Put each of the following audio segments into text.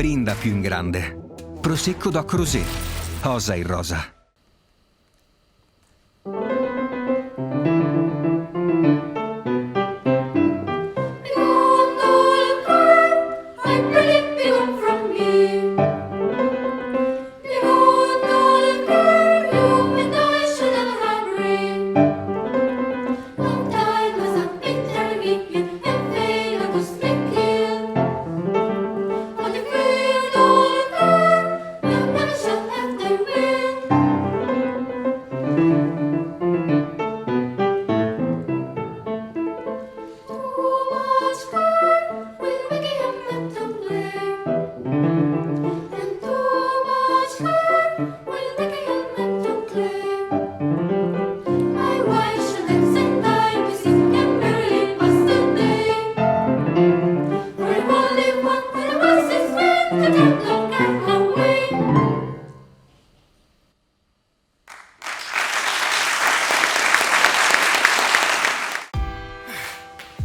Brinda più in grande. Prosecco Doc Rosé. Osa in rosa.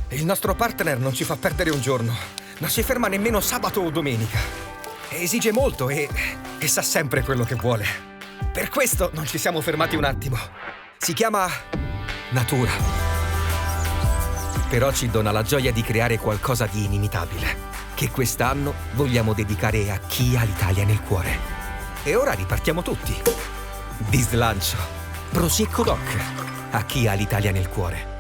Il nostro partner non ci fa perdere un giorno. Non si ferma nemmeno sabato o domenica. Esige molto e sa sempre quello che vuole. Per questo non ci siamo fermati un attimo. Si chiama natura. Però ci dona la gioia di creare qualcosa di inimitabile, che quest'anno vogliamo dedicare a chi ha l'Italia nel cuore. E ora ripartiamo tutti. Di slancio. Prosecco Doc. A chi ha l'Italia nel cuore.